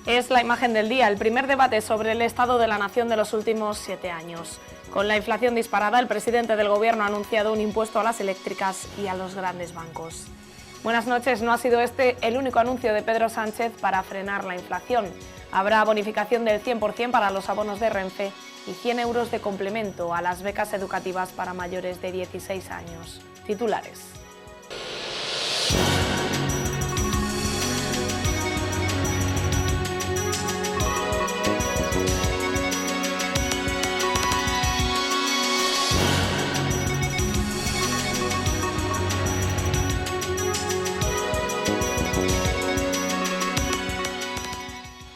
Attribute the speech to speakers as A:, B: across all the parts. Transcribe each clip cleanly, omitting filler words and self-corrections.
A: Es la imagen del día, el primer debate sobre el estado de la nación de los últimos 7 años. Con la inflación disparada, el presidente del Gobierno ha anunciado un impuesto a las eléctricas y a los grandes bancos. Buenas noches, no ha sido este el único anuncio de Pedro Sánchez para frenar la inflación. Habrá bonificación del 100% para los abonos de Renfe y 100 euros de complemento a las becas educativas para mayores de 16 años. Titulares.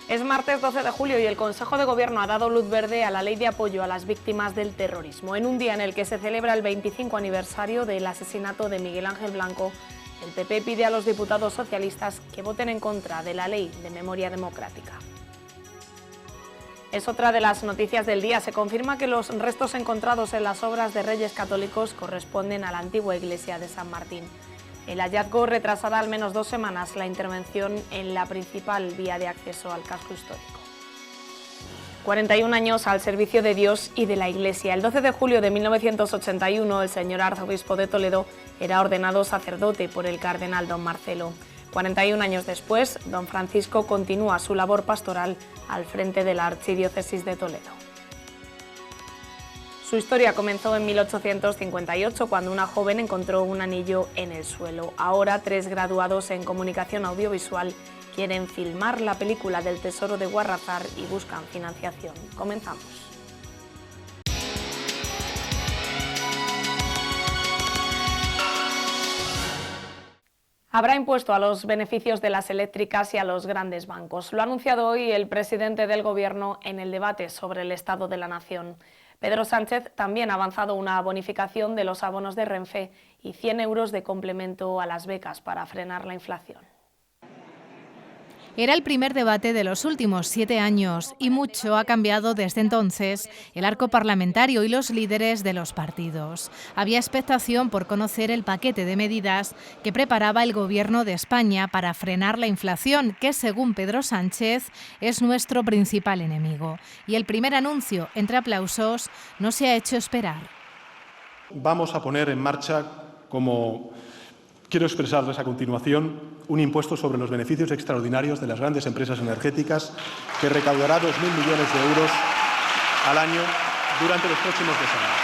A: Es martes 12 de julio y el Consejo de Gobierno ha dado luz verde a la Ley de Apoyo a las Víctimas del Terrorismo. En un día en el que se celebra el 25 aniversario del asesinato de Miguel Ángel Blanco, el PP pide a los diputados socialistas que voten en contra de la Ley de Memoria Democrática. Es otra de las noticias del día. Se confirma que los restos encontrados en las obras de Reyes Católicos corresponden a la antigua iglesia de San Martín. El hallazgo retrasará al menos 2 semanas la intervención en la principal vía de acceso al casco histórico. 41 años al servicio de Dios y de la Iglesia. El 12 de julio de 1981, el señor arzobispo de Toledo era ordenado sacerdote por el cardenal don Marcelo. 41 años después, don Francisco continúa su labor pastoral al frente de la Archidiócesis de Toledo. Su historia comenzó en 1858, cuando una joven encontró un anillo en el suelo. Ahora, 3 graduados en comunicación audiovisual quieren filmar la película del Tesoro de Guarrazar y buscan financiación. Comenzamos. Habrá impuesto a los beneficios de las eléctricas y a los grandes bancos. Lo ha anunciado hoy el presidente del Gobierno en el debate sobre el estado de la nación. Pedro Sánchez también ha avanzado una bonificación de los abonos de Renfe y 100 euros de complemento a las becas para frenar la inflación.
B: Era el primer debate de los últimos 7 años y mucho ha cambiado desde entonces el arco parlamentario y los líderes de los partidos. Había expectación por conocer el paquete de medidas que preparaba el Gobierno de España para frenar la inflación, que según Pedro Sánchez es nuestro principal enemigo. Y el primer anuncio, entre aplausos, no se ha hecho esperar.
C: Vamos a poner en marcha, como quiero expresarles a continuación, un impuesto sobre los beneficios extraordinarios de las grandes empresas energéticas que recaudará 2.000 millones de euros al año durante los próximos 2 años.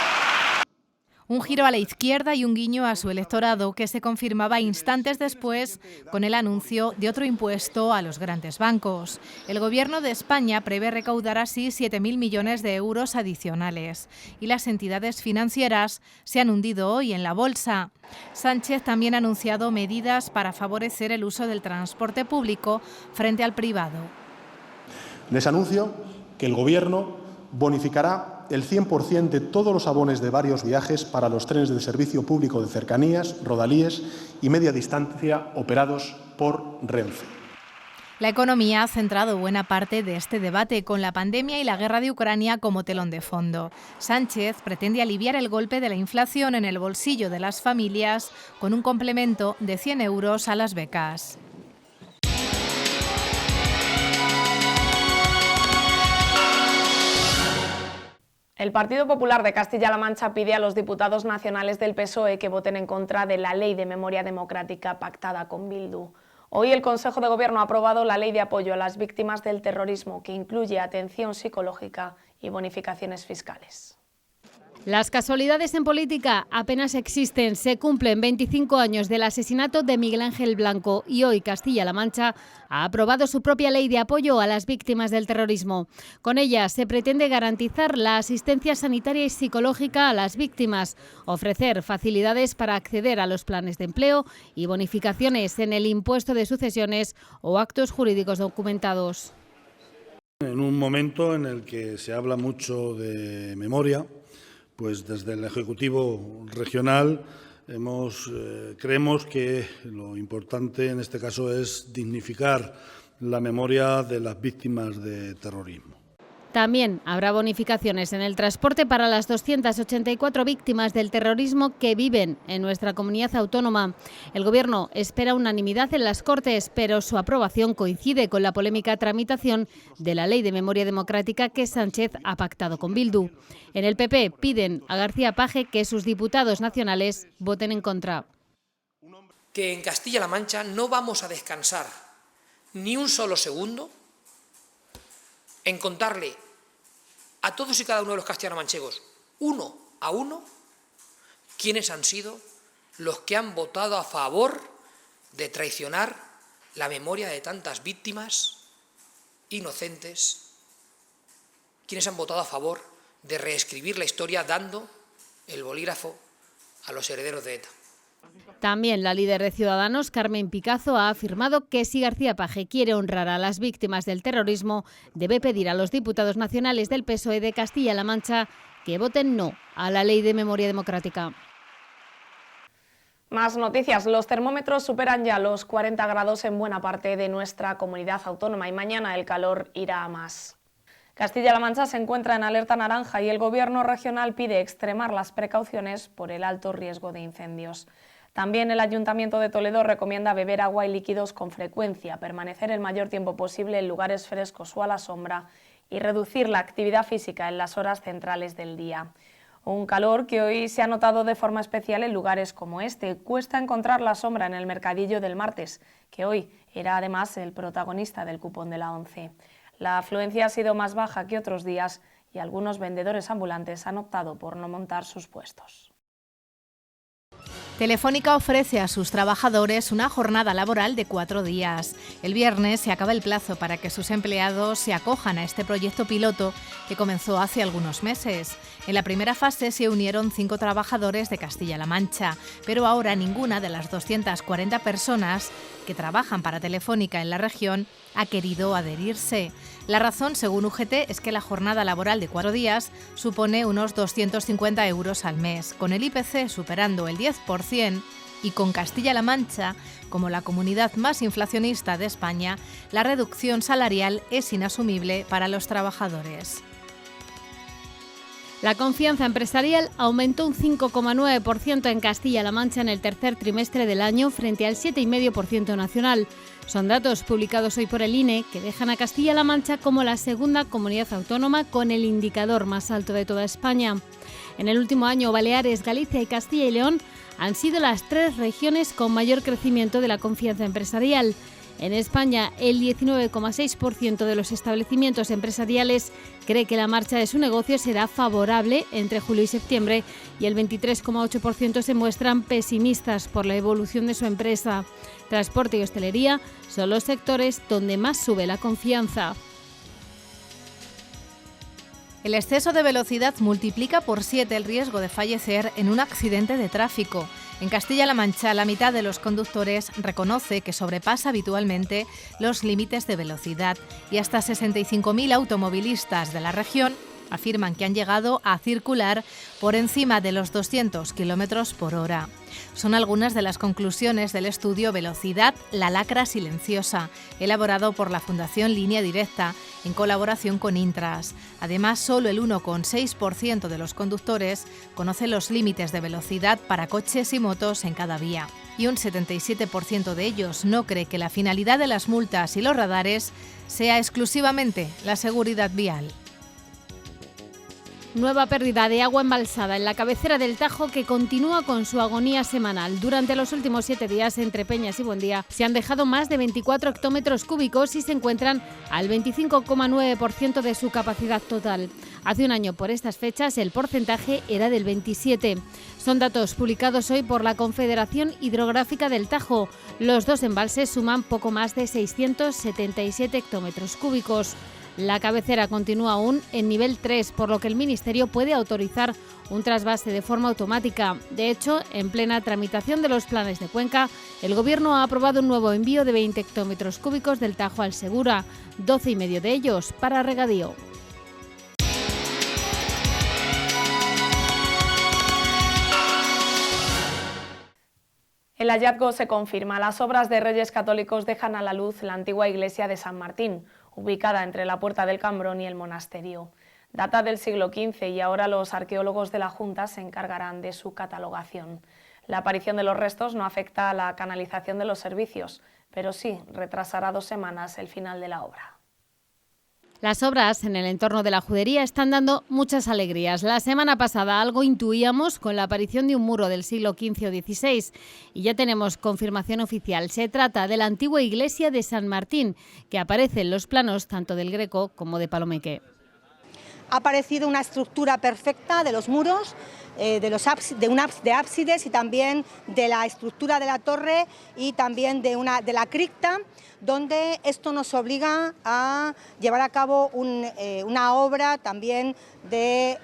B: Un giro a la izquierda y un guiño a su electorado que se confirmaba instantes después con el anuncio de otro impuesto a los grandes bancos. El Gobierno de España prevé recaudar así 7.000 millones de euros adicionales y las entidades financieras se han hundido hoy en la bolsa. Sánchez también ha anunciado medidas para favorecer el uso del transporte público frente al privado.
C: Les anuncio que el Gobierno bonificará el 100% de todos los abonos de varios viajes para los trenes de servicio público de cercanías, rodalíes y media distancia operados por Renfe.
B: La economía ha centrado buena parte de este debate con la pandemia y la guerra de Ucrania como telón de fondo. Sánchez pretende aliviar el golpe de la inflación en el bolsillo de las familias con un complemento de 100 euros a las becas.
A: El Partido Popular de Castilla-La Mancha pide a los diputados nacionales del PSOE que voten en contra de la Ley de Memoria Democrática pactada con Bildu. Hoy el Consejo de Gobierno ha aprobado la Ley de Apoyo a las Víctimas del Terrorismo, que incluye atención psicológica y bonificaciones fiscales.
D: Las casualidades en política apenas existen. Se cumplen 25 años del asesinato de Miguel Ángel Blanco y hoy Castilla-La Mancha ha aprobado su propia ley de apoyo a las víctimas del terrorismo. Con ella se pretende garantizar la asistencia sanitaria y psicológica a las víctimas, ofrecer facilidades para acceder a los planes de empleo y bonificaciones en el impuesto de sucesiones o actos jurídicos documentados.
E: En un momento en el que se habla mucho de memoria, pues desde el Ejecutivo regional creemos que lo importante en este caso es dignificar la memoria de las víctimas de terrorismo.
D: También habrá bonificaciones en el transporte para las 284 víctimas del terrorismo que viven en nuestra comunidad autónoma. El Gobierno espera unanimidad en las Cortes, pero su aprobación coincide con la polémica tramitación de la Ley de Memoria Democrática que Sánchez ha pactado con Bildu. En el PP piden a García Page que sus diputados nacionales voten en contra.
F: Que en Castilla-La Mancha no vamos a descansar ni un solo segundo en contarle a todos y cada uno de los castellano-manchegos, uno a uno, quiénes han sido los que han votado a favor de traicionar la memoria de tantas víctimas inocentes, quiénes han votado a favor de reescribir la historia dando el bolígrafo a los herederos de ETA.
D: También la líder de Ciudadanos, Carmen Picazo, ha afirmado que si García Page quiere honrar a las víctimas del terrorismo, debe pedir a los diputados nacionales del PSOE de Castilla-La Mancha que voten no a la Ley de Memoria Democrática.
A: Más noticias. Los termómetros superan ya los 40 grados en buena parte de nuestra comunidad autónoma y mañana el calor irá a más. Castilla-La Mancha se encuentra en alerta naranja y el Gobierno regional pide extremar las precauciones por el alto riesgo de incendios. También el Ayuntamiento de Toledo recomienda beber agua y líquidos con frecuencia, permanecer el mayor tiempo posible en lugares frescos o a la sombra y reducir la actividad física en las horas centrales del día. Un calor que hoy se ha notado de forma especial en lugares como este. Cuesta encontrar la sombra en el mercadillo del martes, que hoy era además el protagonista del cupón de la ONCE. La afluencia ha sido más baja que otros días y algunos vendedores ambulantes han optado por no montar sus puestos.
B: Telefónica ofrece a sus trabajadores una jornada laboral de 4 días. El viernes se acaba el plazo para que sus empleados se acojan a este proyecto piloto que comenzó hace algunos meses. En la primera fase se unieron 5 trabajadores de Castilla-La Mancha, pero ahora ninguna de las 240 personas que trabajan para Telefónica en la región ha querido adherirse. La razón, según UGT, es que la jornada laboral de 4 días supone unos 250 euros al mes, con el IPC superando el 10% y con Castilla-La Mancha como la comunidad más inflacionista de España, la reducción salarial es inasumible para los trabajadores.
D: La confianza empresarial aumentó un 5,9% en Castilla-La Mancha en el tercer trimestre del año frente al 7,5% nacional. Son datos publicados hoy por el INE que dejan a Castilla-La Mancha como la segunda comunidad autónoma con el indicador más alto de toda España. En el último año, Baleares, Galicia y Castilla y León han sido las 3 regiones con mayor crecimiento de la confianza empresarial. En España, el 19,6% de los establecimientos empresariales cree que la marcha de su negocio será favorable entre julio y septiembre y el 23,8% se muestran pesimistas por la evolución de su empresa. Transporte y hostelería son los sectores donde más sube la confianza.
B: El exceso de velocidad multiplica por 7 el riesgo de fallecer en un accidente de tráfico. En Castilla-La Mancha, la mitad de los conductores reconoce que sobrepasa habitualmente los límites de velocidad y hasta 65.000 automovilistas de la región afirman que han llegado a circular por encima de los 200 km por hora. Son algunas de las conclusiones del estudio Velocidad, la lacra silenciosa, elaborado por la Fundación Línea Directa en colaboración con Intras. Además, solo el 1,6% de los conductores conoce los límites de velocidad para coches y motos en cada vía. Y un 77% de ellos no cree que la finalidad de las multas y los radares sea exclusivamente la seguridad vial.
D: Nueva pérdida de agua embalsada en la cabecera del Tajo que continúa con su agonía semanal. Durante los últimos 7 días entre Peñas y Buendía se han dejado más de 24 hectómetros cúbicos y se encuentran al 25,9% de su capacidad total. Hace un año por estas fechas el porcentaje era del 27%. Son datos publicados hoy por la Confederación Hidrográfica del Tajo. Los 2 embalses suman poco más de 677 hectómetros cúbicos. La cabecera continúa aún en nivel 3, por lo que el Ministerio puede autorizar un trasvase de forma automática. De hecho, en plena tramitación de los planes de cuenca, el Gobierno ha aprobado un nuevo envío de 20 hectómetros cúbicos del Tajo al Segura, 12,5 de ellos para regadío.
A: El hallazgo se confirma. Las obras de Reyes Católicos dejan a la luz la antigua iglesia de San Martín, ubicada entre la Puerta del Cambrón y el monasterio. Data del siglo XV y ahora los arqueólogos de la Junta se encargarán de su catalogación. La aparición de los restos no afecta a la canalización de los servicios, pero sí retrasará 2 semanas el final de la obra.
D: Las obras en el entorno de la judería están dando muchas alegrías. La semana pasada algo intuíamos con la aparición de un muro del siglo XV o XVI y ya tenemos confirmación oficial. Se trata de la antigua iglesia de San Martín, que aparece en los planos tanto del Greco como de Palomeque.
G: Ha aparecido una estructura perfecta de los muros, de ábsides y también de la estructura de la torre y también de la cripta, donde esto nos obliga a llevar a cabo una obra también de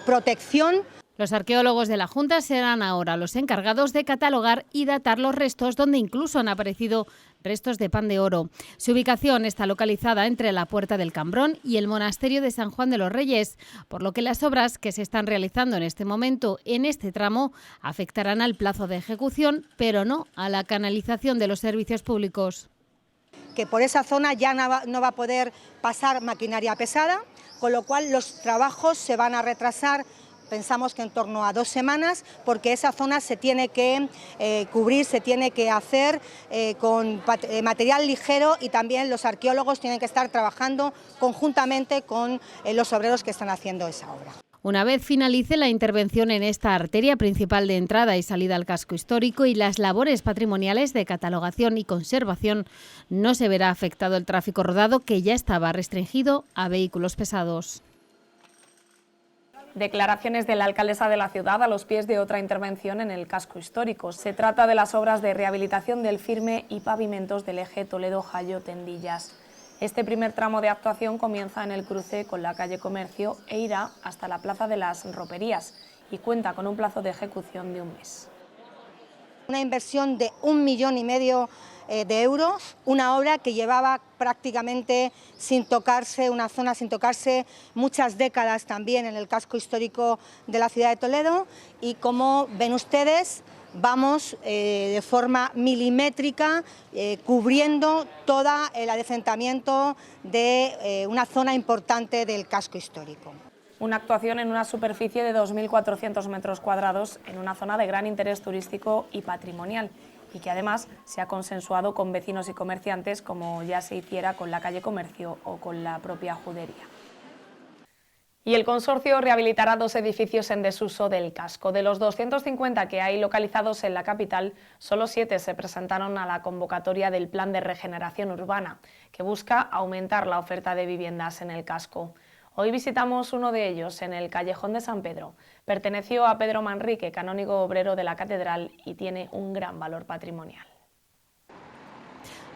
G: protección.
D: Los arqueólogos de la Junta serán ahora los encargados de catalogar y datar los restos, donde incluso han aparecido restos de pan de oro. Su ubicación está localizada entre la Puerta del Cambrón y el monasterio de San Juan de los Reyes, por lo que las obras que se están realizando en este momento en este tramo afectarán al plazo de ejecución, pero no a la canalización de los servicios públicos.
G: Que por esa zona ya no va a poder pasar maquinaria pesada, con lo cual los trabajos se van a retrasar. Pensamos que en torno a 2 semanas, porque esa zona se tiene que cubrir, se tiene que hacer con material ligero y también los arqueólogos tienen que estar trabajando conjuntamente con los obreros que están haciendo esa obra.
D: Una vez finalice la intervención en esta arteria principal de entrada y salida al casco histórico y las labores patrimoniales de catalogación y conservación, no se verá afectado el tráfico rodado, que ya estaba restringido a vehículos pesados.
A: Declaraciones de la alcaldesa de la ciudad a los pies de otra intervención en el casco histórico. Se trata de las obras de rehabilitación del firme y pavimentos del eje Toledo-Jallo-Tendillas. Este primer tramo de actuación comienza en el cruce con la calle Comercio e irá hasta la Plaza de las Roperías y cuenta con un plazo de ejecución de 1 mes.
G: Una inversión de 1,5 millones de euros, una obra que llevaba prácticamente sin tocarse, una zona sin tocarse muchas décadas también en el casco histórico de la ciudad de Toledo, y como ven ustedes, vamos de forma milimétrica cubriendo todo el adecentamiento de una zona importante del casco histórico.
A: Una actuación en una superficie de 2.400 metros cuadrados en una zona de gran interés turístico y patrimonial, y que además se ha consensuado con vecinos y comerciantes, como ya se hiciera con la calle Comercio o con la propia judería. Y el consorcio rehabilitará 2 edificios en desuso del casco. De los 250 que hay localizados en la capital, solo 7 se presentaron a la convocatoria del Plan de Regeneración Urbana, que busca aumentar la oferta de viviendas en el casco. Hoy visitamos uno de ellos en el Callejón de San Pedro. Perteneció a Pedro Manrique, canónigo obrero de la catedral, y tiene un gran valor patrimonial.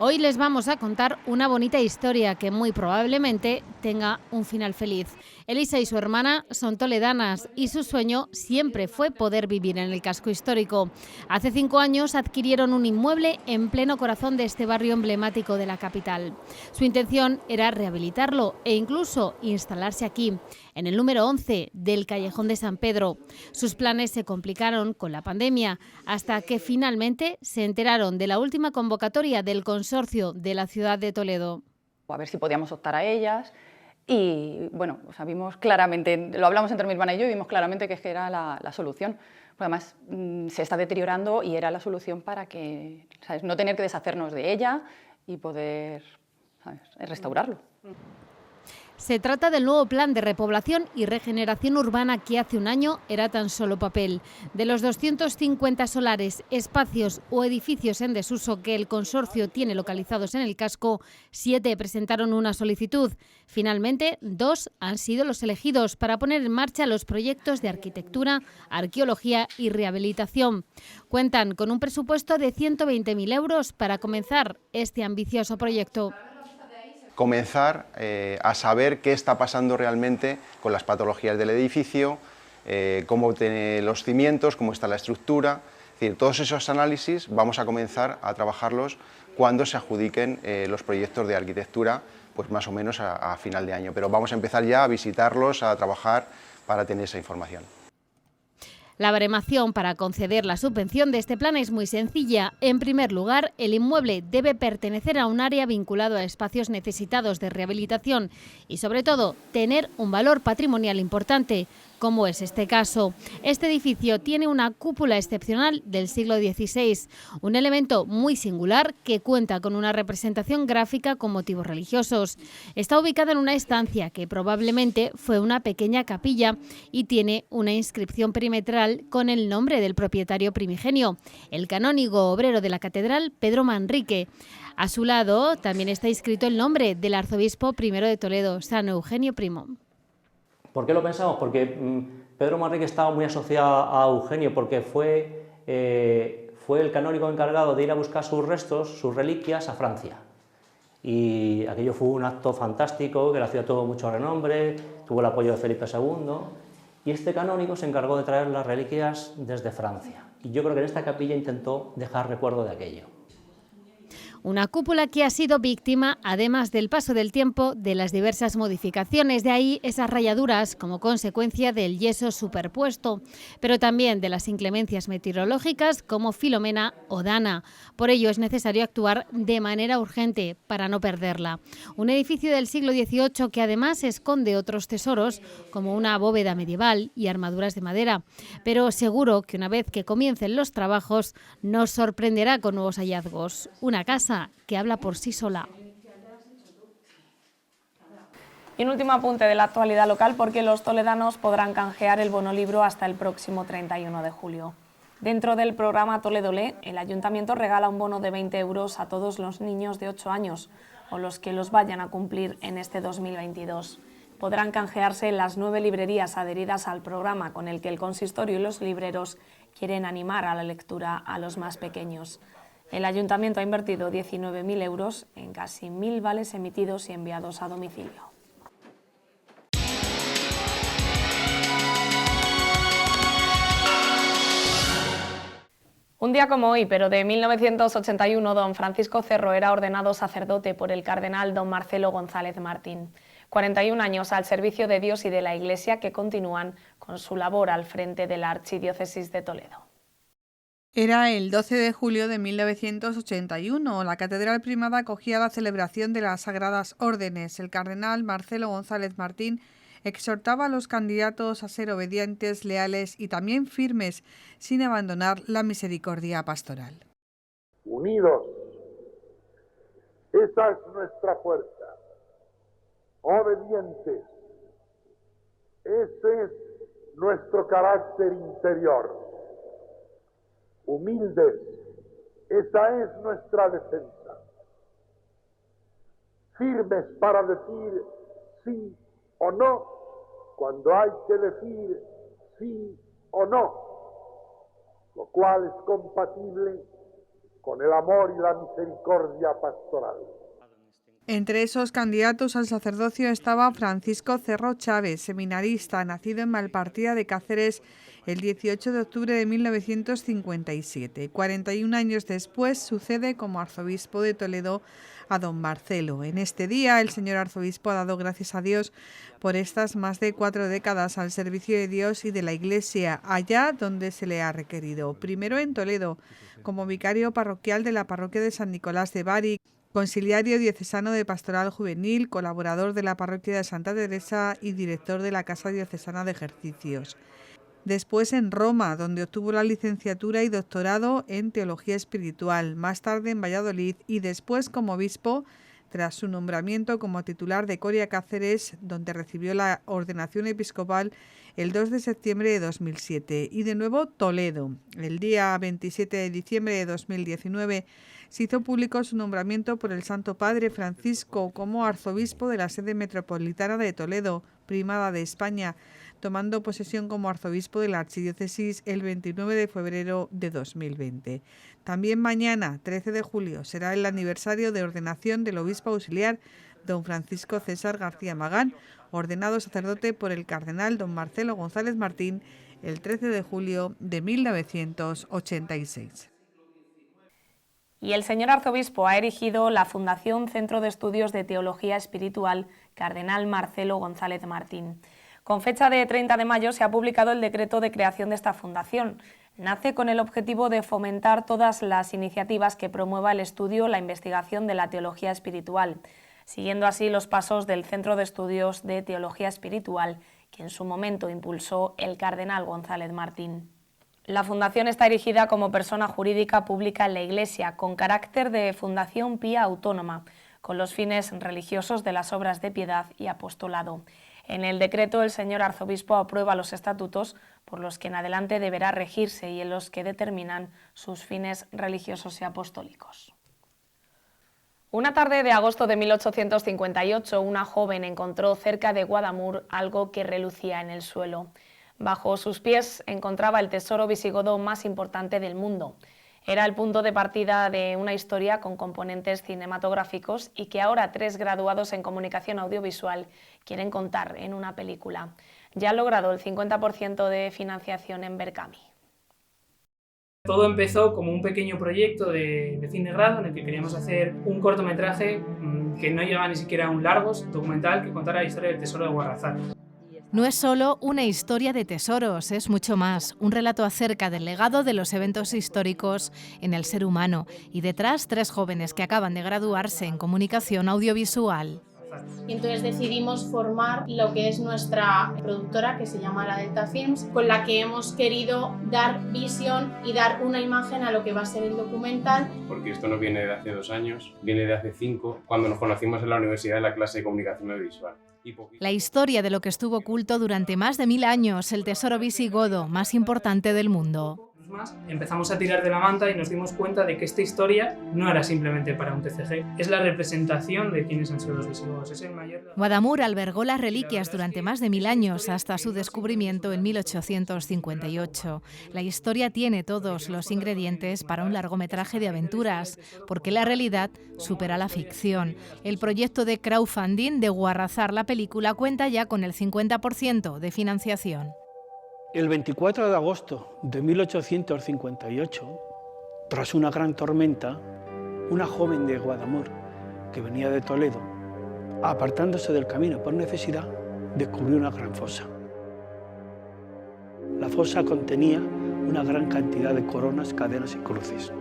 D: Hoy les vamos a contar una bonita historia que muy probablemente tenga un final feliz. Elisa y su hermana son toledanas y su sueño siempre fue poder vivir en el casco histórico. Hace 5 años adquirieron un inmueble en pleno corazón de este barrio emblemático de la capital. Su intención era rehabilitarlo e incluso instalarse aquí, en el número 11 del Callejón de San Pedro. Sus planes se complicaron con la pandemia, hasta que finalmente se enteraron de la última convocatoria del consorcio de la ciudad de Toledo.
H: A ver si podíamos optar a ellas. Y bueno, o sea, vimos claramente, lo hablamos entre mi hermana y yo, y vimos claramente que era la solución. Porque además se está deteriorando y era la solución para que, ¿sabes?, no tener que deshacernos de ella y poder, ¿sabes?, restaurarlo.
D: Se trata del nuevo plan de repoblación y regeneración urbana que hace un año era tan solo papel. De los 250 solares, espacios o edificios en desuso que el consorcio tiene localizados en el casco, 7 presentaron una solicitud. Finalmente, 2 han sido los elegidos para poner en marcha los proyectos de arquitectura, arqueología y rehabilitación. Cuentan con un presupuesto de 120.000 euros para comenzar este ambicioso proyecto.
I: Comenzar a saber qué está pasando realmente con las patologías del edificio, cómo tiene los cimientos, cómo está la estructura. Es decir, todos esos análisis vamos a comenzar a trabajarlos cuando se adjudiquen los proyectos de arquitectura, pues más o menos a final de año. Pero vamos a empezar ya a visitarlos, a trabajar para tener esa información.
D: La baremación para conceder la subvención de este plan es muy sencilla. En primer lugar, el inmueble debe pertenecer a un área vinculado a espacios necesitados de rehabilitación y, sobre todo, tener un valor patrimonial importante, como es este caso. Este edificio tiene una cúpula excepcional del siglo XVI, un elemento muy singular que cuenta con una representación gráfica con motivos religiosos. Está ubicada en una estancia que probablemente fue una pequeña capilla y tiene una inscripción perimetral con el nombre del propietario primigenio, el canónigo obrero de la catedral, Pedro Manrique. A su lado también está inscrito el nombre del arzobispo I de Toledo, San Eugenio Primo.
J: ¿Por qué lo pensamos? Porque Pedro Manrique estaba muy asociado a Eugenio, porque fue el canónigo encargado de ir a buscar sus restos, sus reliquias, a Francia. Y aquello fue un acto fantástico, que la ciudad tuvo mucho renombre, tuvo el apoyo de Felipe II, y este canónigo se encargó de traer las reliquias desde Francia. Y yo creo que en esta capilla intentó dejar recuerdo de aquello.
D: Una cúpula que ha sido víctima, además del paso del tiempo, de las diversas modificaciones, de ahí esas rayaduras como consecuencia del yeso superpuesto, pero también de las inclemencias meteorológicas como Filomena o Dana. Por ello es necesario actuar de manera urgente para no perderla. Un edificio del siglo XVIII que además esconde otros tesoros como una bóveda medieval y armaduras de madera, pero seguro que una vez que comiencen los trabajos nos sorprenderá con nuevos hallazgos. Una casa que habla por sí sola.
A: Y un último apunte de la actualidad local, porque los toledanos podrán canjear el bono libro hasta el próximo 31 de julio. Dentro del programa Toledo Lee, el Ayuntamiento regala un bono de 20 euros a todos los niños de 8 años o los que los vayan a cumplir en este 2022. Podrán canjearse en las 9 librerías adheridas al programa, con el que el consistorio y los libreros quieren animar a la lectura a los más pequeños. El Ayuntamiento ha invertido 19.000 euros en casi 1.000 vales emitidos y enviados a domicilio. Un día como hoy, pero de 1981, don Francisco Cerro era ordenado sacerdote por el cardenal don Marcelo González Martín. 41 años al servicio de Dios y de la Iglesia, que continúan con su labor al frente de la Archidiócesis de Toledo.
K: Era el 12 de julio de 1981. La Catedral Primada acogía la celebración de las Sagradas Órdenes. El cardenal Marcelo González Martín exhortaba a los candidatos a ser obedientes, leales y también firmes, sin abandonar la misericordia pastoral.
L: Unidos, esa es nuestra fuerza. Obedientes, ese es nuestro carácter interior. Humildes, esa es nuestra defensa. Firmes para decir sí o no, cuando hay que decir sí o no, lo cual es compatible con el amor y la misericordia pastoral.
K: Entre esos candidatos al sacerdocio estaba Francisco Cerro Chávez, seminarista, nacido en Malpartida de Cáceres el 18 de octubre de 1957. 41 años después sucede como arzobispo de Toledo a don Marcelo. En este día el señor arzobispo ha dado gracias a Dios por estas más de 4 décadas al servicio de Dios y de la Iglesia, allá donde se le ha requerido. Primero en Toledo, como vicario parroquial de la parroquia de San Nicolás de Bari, conciliario diocesano de Pastoral Juvenil, colaborador de la parroquia de Santa Teresa y director de la Casa Diocesana de Ejercicios. Después en Roma, donde obtuvo la licenciatura y doctorado en Teología Espiritual, más tarde en Valladolid y después como obispo, tras su nombramiento como titular de Coria Cáceres, donde recibió la ordenación episcopal el 2 de septiembre de 2007. Y de nuevo Toledo. El día 27 de diciembre de 2019 se hizo público su nombramiento por el Santo Padre Francisco como arzobispo de la sede metropolitana de Toledo, Primada de España, tomando posesión como arzobispo de la Archidiócesis el 29 de febrero de 2020. También mañana, 13 de julio, será el aniversario de ordenación del obispo auxiliar don Francisco César García Magán, ordenado sacerdote por el cardenal don Marcelo González Martín el 13 de julio de 1986.
A: Y el señor arzobispo ha erigido la Fundación Centro de Estudios de Teología Espiritual Cardenal Marcelo González Martín. Con fecha de 30 de mayo se ha publicado el decreto de creación de esta fundación. Nace con el objetivo de fomentar todas las iniciativas que promueva el estudio, la investigación de la teología espiritual, siguiendo así los pasos del Centro de Estudios de Teología Espiritual, que en su momento impulsó el cardenal González Martín. La fundación está erigida como persona jurídica pública en la Iglesia, con carácter de fundación pía autónoma, con los fines religiosos de las obras de piedad y apostolado. En el decreto, el señor arzobispo aprueba los estatutos por los que en adelante deberá regirse y en los que determinan sus fines religiosos y apostólicos. Una tarde de agosto de 1858, una joven encontró cerca de Guadamur algo que relucía en el suelo. Bajo sus pies encontraba el tesoro visigodo más importante del mundo. Era el punto de partida de una historia con componentes cinematográficos y que ahora 3 graduados en comunicación audiovisual quieren contar en una película. Ya ha logrado el 50% de financiación en Berkami.
M: Todo empezó como un pequeño proyecto de fin de grado en el que queríamos hacer un cortometraje que no llegaba ni siquiera a un largo documental que contara la historia del tesoro de Guarrazar.
B: No es solo una historia de tesoros, es mucho más, un relato acerca del legado de los eventos históricos en el ser humano y detrás 3 jóvenes que acaban de graduarse en comunicación audiovisual.
N: Y entonces decidimos formar lo que es nuestra productora, que se llama La Delta Films, con la que hemos querido dar visión y dar una imagen a lo que va a ser el documental.
O: Porque esto no viene de hace 2 años, viene de hace 5, cuando nos conocimos en la universidad en la clase de comunicación audiovisual.
B: La historia de lo que estuvo oculto durante más de 1000 años, el tesoro visigodo más importante del mundo.
M: Empezamos a tirar de la manta y nos dimos cuenta de que esta historia no era simplemente para un TCG, es la representación de quiénes han sido los visigodos. Es el mayor...
B: Guadamur albergó las reliquias durante más de 1000 años hasta su descubrimiento en 1858. La historia tiene todos los ingredientes para un largometraje de aventuras, porque la realidad supera la ficción. El proyecto de crowdfunding de Guarrazar la película cuenta ya con el 50% de financiación.
P: El 24 de agosto de 1858, tras una gran tormenta, una joven de Guadamur, que venía de Toledo, apartándose del camino por necesidad, descubrió una gran fosa. La fosa contenía una gran cantidad de coronas, cadenas y cruces.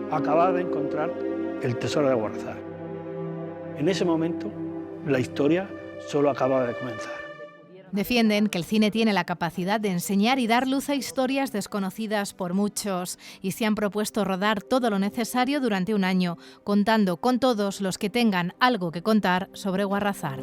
P: Acababa de encontrar el tesoro de Guarrazar. En ese momento, la historia solo acababa de comenzar.
B: Defienden que el cine tiene la capacidad de enseñar y dar luz a historias desconocidas por muchos y se han propuesto rodar todo lo necesario durante un año, contando con todos los que tengan algo que contar sobre Guarrazar.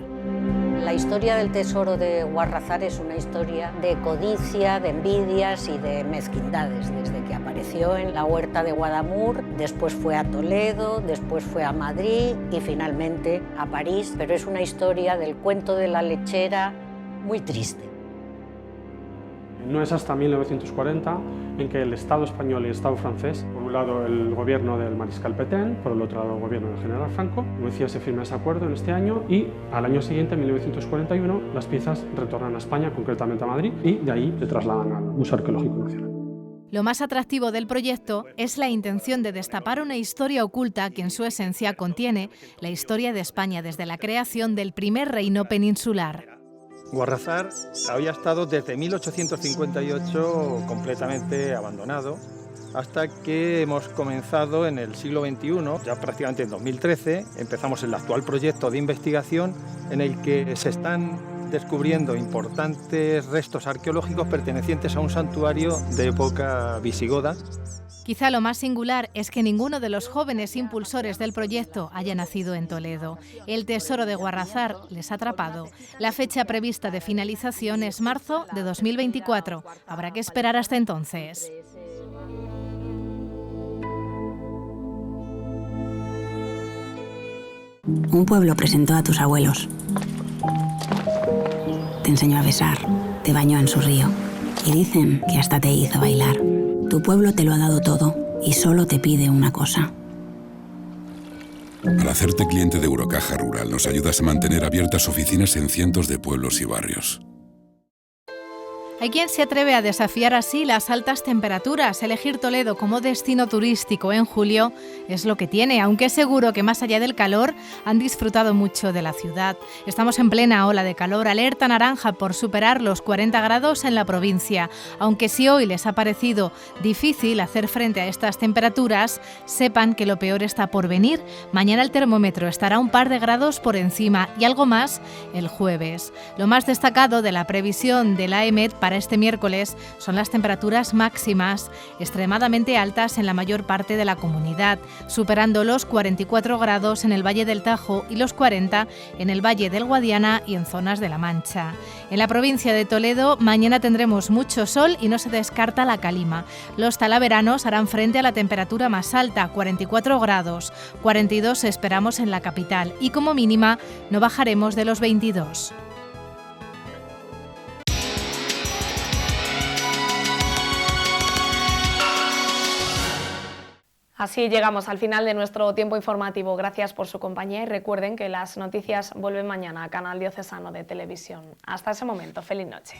Q: La historia del tesoro de Guarrazar es una historia de codicia, de envidias y de mezquindades, desde que apareció en la huerta de Guadamur, después fue a Toledo, después fue a Madrid y finalmente a París, pero es una historia del cuento de la lechera muy triste.
R: No es hasta 1940 en que el Estado español y el Estado francés, por un lado el gobierno del mariscal Pétain, por el otro lado el gobierno del general Franco, como decía, se firma ese acuerdo en este año y al año siguiente, en 1941, las piezas retornan a España, concretamente a Madrid, y de ahí se trasladan al Museo Arqueológico Nacional.
B: Lo más atractivo del proyecto es la intención de destapar una historia oculta que en su esencia contiene la historia de España desde la creación del primer reino peninsular.
S: Guarrazar había estado desde 1858 completamente abandonado hasta que hemos comenzado en el siglo XXI, ya prácticamente en 2013, empezamos el actual proyecto de investigación en el que se están descubriendo importantes restos arqueológicos pertenecientes a un santuario de época visigoda.
B: Quizá lo más singular es que ninguno de los jóvenes impulsores del proyecto haya nacido en Toledo. El tesoro de Guarrazar les ha atrapado. La fecha prevista de finalización es marzo de 2024. Habrá que esperar hasta entonces.
T: Un pueblo presentó a tus abuelos. Te enseñó a besar, te bañó en su río y dicen que hasta te hizo bailar. Tu pueblo te lo ha dado todo y solo te pide una cosa.
U: Al hacerte cliente de Eurocaja Rural, nos ayudas a mantener abiertas oficinas en cientos de pueblos y barrios.
B: Hay quien se atreve a desafiar así las altas temperaturas. Elegir Toledo como destino turístico en julio es lo que tiene, aunque es seguro que más allá del calor han disfrutado mucho de la ciudad. Estamos en plena ola de calor, alerta naranja por superar los 40 grados en la provincia. Aunque si hoy les ha parecido difícil hacer frente a estas temperaturas, sepan que lo peor está por venir. Mañana el termómetro estará un par de grados por encima y algo más el jueves. Lo más destacado de la previsión de la EMET para este miércoles son las temperaturas máximas extremadamente altas en la mayor parte de la comunidad, superando los 44 grados en el Valle del Tajo y los 40 en el Valle del Guadiana y en zonas de La Mancha. En la provincia de Toledo mañana tendremos mucho sol y no se descarta la calima. Los talaveranos harán frente a la temperatura más alta, 44 grados, 42 esperamos en la capital y como mínima no bajaremos de los 22.
A: Así llegamos al final de nuestro tiempo informativo. Gracias por su compañía y recuerden que las noticias vuelven mañana a Canal Diocesano de Televisión. Hasta ese momento, feliz noche.